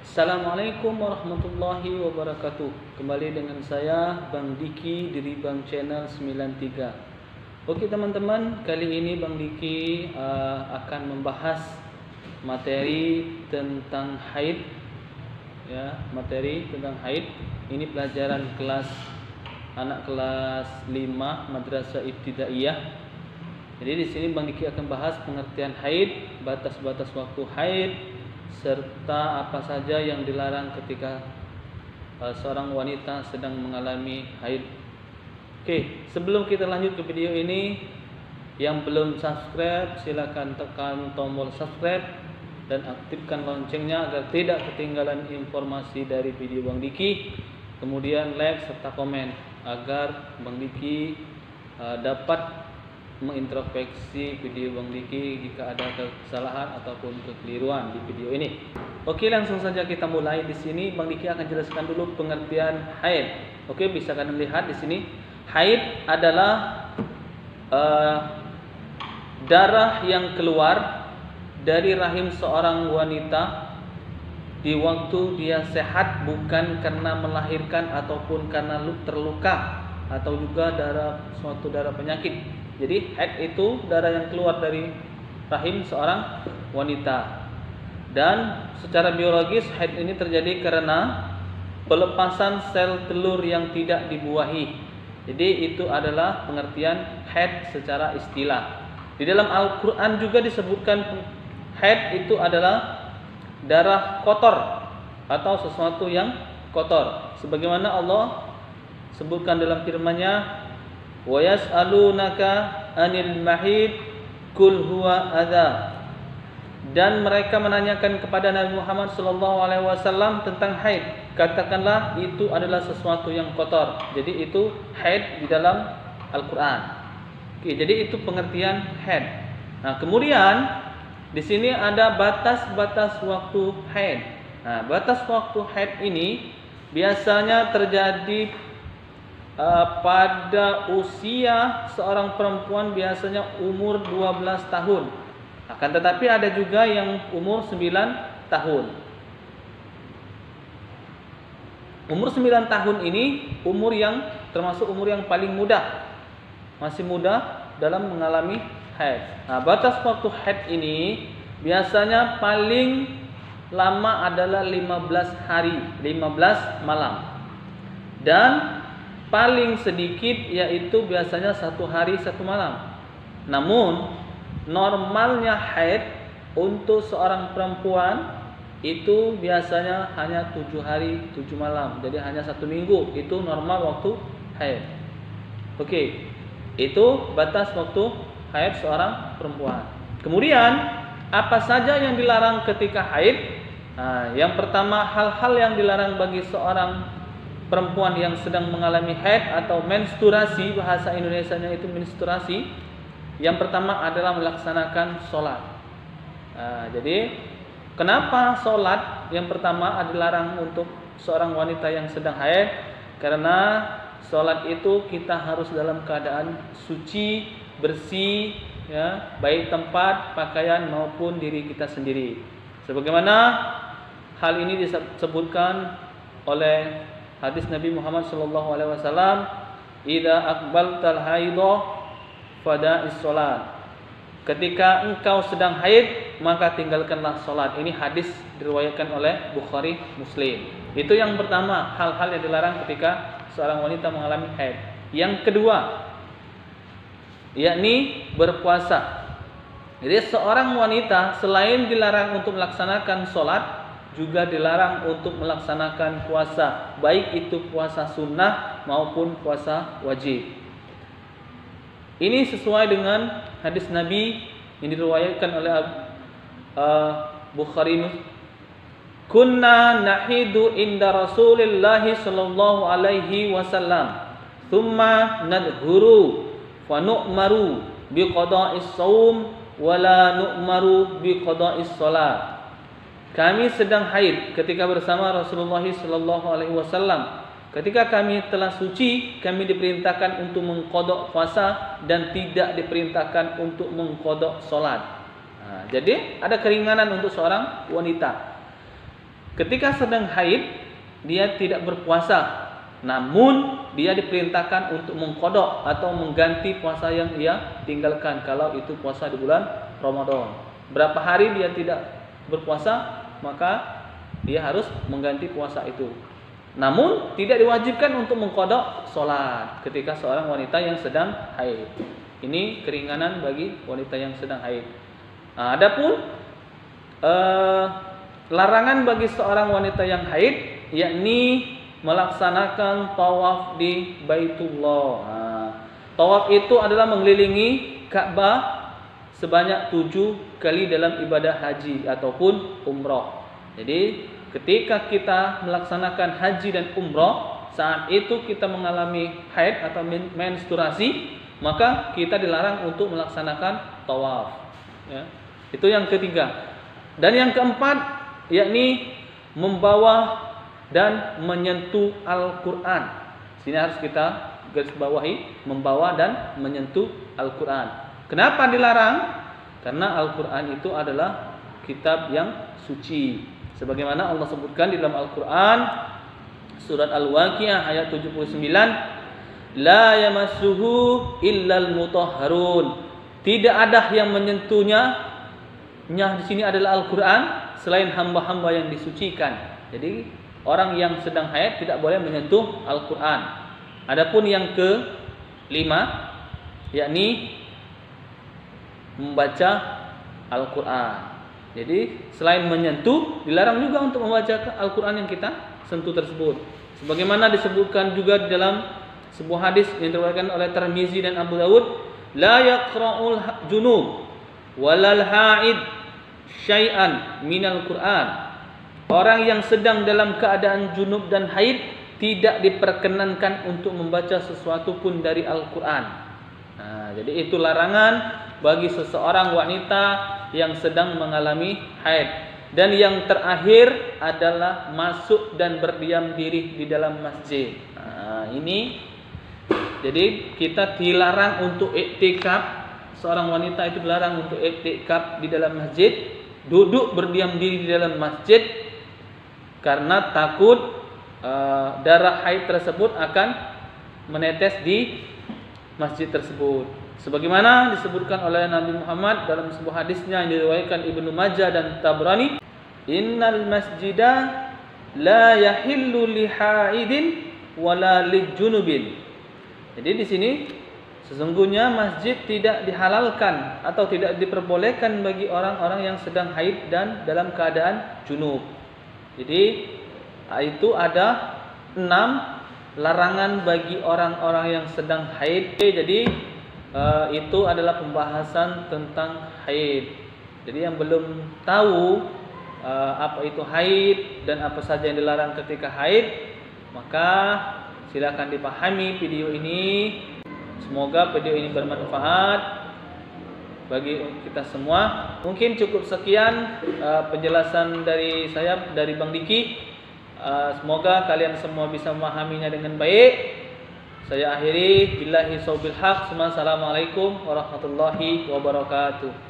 Assalamualaikum warahmatullahi wabarakatuh. Kembali dengan saya Bang Diki dari Bang Channel 93. Oke teman-teman, kali ini Bang Diki akan membahas materi tentang haid. Ya, materi tentang haid. Ini pelajaran anak kelas 5 Madrasah Ibtidaiyah. Jadi di sini Bang Diki akan bahas pengertian haid, batas-batas waktu haid, serta apa saja yang dilarang ketika seorang wanita sedang mengalami haid. Oke, sebelum kita lanjut ke video ini, yang belum subscribe silakan tekan tombol subscribe dan aktifkan loncengnya agar tidak ketinggalan informasi dari video Bang Diki. Kemudian like serta komen agar Bang Diki dapat mengintrospeksi video Bang Diki jika ada kesalahan ataupun kekeliruan di video ini. Oke, langsung saja kita mulai. Di sini Bang Diki akan jelaskan dulu pengertian haid. Oke, bisa kalian lihat di sini. Haid adalah darah yang keluar dari rahim seorang wanita di waktu dia sehat, bukan karena melahirkan ataupun karena terluka atau juga suatu darah penyakit. Jadi haid itu darah yang keluar dari rahim seorang wanita. Dan secara biologis haid ini terjadi karena pelepasan sel telur yang tidak dibuahi. Jadi itu adalah pengertian haid secara istilah. Di dalam Al-Quran juga disebutkan haid itu adalah darah kotor atau sesuatu yang kotor. Sebagaimana Allah sebutkan dalam firman-Nya, wa yas'alunaka 'anil mahid qul huwa adza. Dan mereka menanyakan kepada Nabi Muhammad SAW tentang haid. Katakanlah itu adalah sesuatu yang kotor. Jadi itu haid di dalam Al-Quran. Oke, jadi itu pengertian haid. Nah, kemudian di sini ada batas-batas waktu haid. Nah, batas waktu haid ini biasanya terjadi pada usia seorang perempuan, biasanya umur 12 tahun. Akan tetapi ada juga yang umur 9 tahun. Umur 9 tahun ini termasuk umur yang paling muda. Masih muda dalam mengalami haid. Nah, batas waktu haid ini biasanya paling lama adalah 15 hari, 15 malam. Dan paling sedikit yaitu biasanya 1 hari 1 malam. Namun normalnya haid untuk seorang perempuan itu biasanya hanya 7 hari 7 malam. Jadi hanya 1 minggu itu normal waktu haid. Oke, itu batas waktu haid seorang perempuan. Kemudian apa saja yang dilarang ketika haid? Nah, yang pertama, hal-hal yang dilarang bagi seorang perempuan yang sedang mengalami haid atau menstruasi, bahasa Indonesianya itu menstruasi. Yang pertama adalah melaksanakan sholat. Nah, jadi kenapa sholat yang pertama dilarang untuk seorang wanita yang sedang haid? Karena sholat itu kita harus dalam keadaan suci, bersih, ya, baik tempat, pakaian maupun diri kita sendiri. Sebagaimana hal ini disebutkan oleh hadis Nabi Muhammad SAW, "Idza aqbaltal haidha fada'is salat." Ketika engkau sedang haid, maka tinggalkanlah salat. Ini hadis diriwayatkan oleh Bukhari, Muslim. Itu yang pertama, hal-hal yang dilarang ketika seorang wanita mengalami haid. Yang kedua, yakni berpuasa. Jadi seorang wanita selain dilarang untuk melaksanakan salat, juga dilarang untuk melaksanakan puasa, baik itu puasa sunnah maupun puasa wajib. Ini sesuai dengan hadis Nabi yang diriwayatkan oleh Bukhari. Kunna nahidu inda Rasulillah sallallahu alaihi wasallam, thumma nadhuru wa nu'maru biqada'is shaum wa la nu'maru biqada'is shalat. Kami sedang haid ketika bersama Rasulullah SAW. Ketika kami telah suci, kami diperintahkan untuk mengqadha puasa dan tidak diperintahkan untuk mengqadha salat. Nah, jadi ada keringanan untuk seorang wanita. ketika sedang haid dia tidak berpuasa, namun dia diperintahkan untuk mengqadha atau mengganti puasa yang ia tinggalkan kalau itu puasa di bulan Ramadan. Berapa hari dia tidak berpuasa, maka dia harus mengganti puasa itu. Namun tidak diwajibkan untuk mengqadha salat ketika seorang wanita yang sedang haid. Ini keringanan bagi wanita yang sedang haid. Adapun larangan bagi seorang wanita yang haid yakni melaksanakan tawaf di Baitullah. Tawaf itu adalah mengelilingi Ka'bah sebanyak 7 kali dalam ibadah haji ataupun umrah. Jadi ketika kita melaksanakan haji dan umrah, saat itu kita mengalami haid atau menstruasi, maka kita dilarang untuk melaksanakan tawaf. Ya. Itu yang ketiga. Dan yang keempat yakni membawa dan menyentuh Al-Quran. Sini harus kita garis bawahi, membawa dan menyentuh Al-Quran. Kenapa dilarang? Karena Al-Quran itu adalah kitab yang suci. Sebagaimana Allah sebutkan di dalam Al-Quran surat Al-Waqiah ayat 79, la yamassuhu illal mutahharun. Tidak ada yang menyentuhnya. Di sini adalah Al-Quran selain hamba-hamba yang disucikan. Jadi orang yang sedang haid tidak boleh menyentuh Al-Quran. Adapun yang kelima yakni membaca Al-Quran. Jadi selain menyentuh, dilarang juga untuk membaca Al-Quran yang kita sentuh tersebut. Sebagaimana disebutkan juga di dalam sebuah hadis yang diriwayatkan oleh Tirmizi dan Abu Dawud, la yaqra'ul junub walal haid syai'an minal Qur'an. Orang yang sedang dalam keadaan junub dan haid tidak diperkenankan untuk membaca sesuatu pun dari Al-Quran. Jadi itu larangan bagi seseorang wanita yang sedang mengalami haid. Dan yang terakhir adalah masuk dan berdiam diri di dalam masjid. Ini jadi kita dilarang untuk iktikaf. Seorang wanita itu dilarang untuk iktikaf di dalam masjid, duduk berdiam diri di dalam masjid karena takut darah haid tersebut akan menetes di masjid tersebut. Sebagaimana disebutkan oleh Nabi Muhammad dalam sebuah hadisnya yang diriwayatkan Ibnu Majah dan Tabrani, innal masjida la yahillu li haidin wala li junubin. Jadi di sini sesungguhnya masjid tidak dihalalkan atau tidak diperbolehkan bagi orang-orang yang sedang haid dan dalam keadaan junub. Jadi itu ada 6 larangan bagi orang-orang yang sedang haid. Jadi itu adalah pembahasan tentang haid. Jadi yang belum tahu apa itu haid dan apa saja yang dilarang ketika haid, maka silakan dipahami video ini. Semoga video ini bermanfaat bagi kita semua. Mungkin cukup sekian penjelasan dari saya, dari Bang Diki. Semoga kalian semua bisa memahaminya dengan baik. Saya akhiri billahi taufiq haq. Assalamualaikum warahmatullahi wabarakatuh.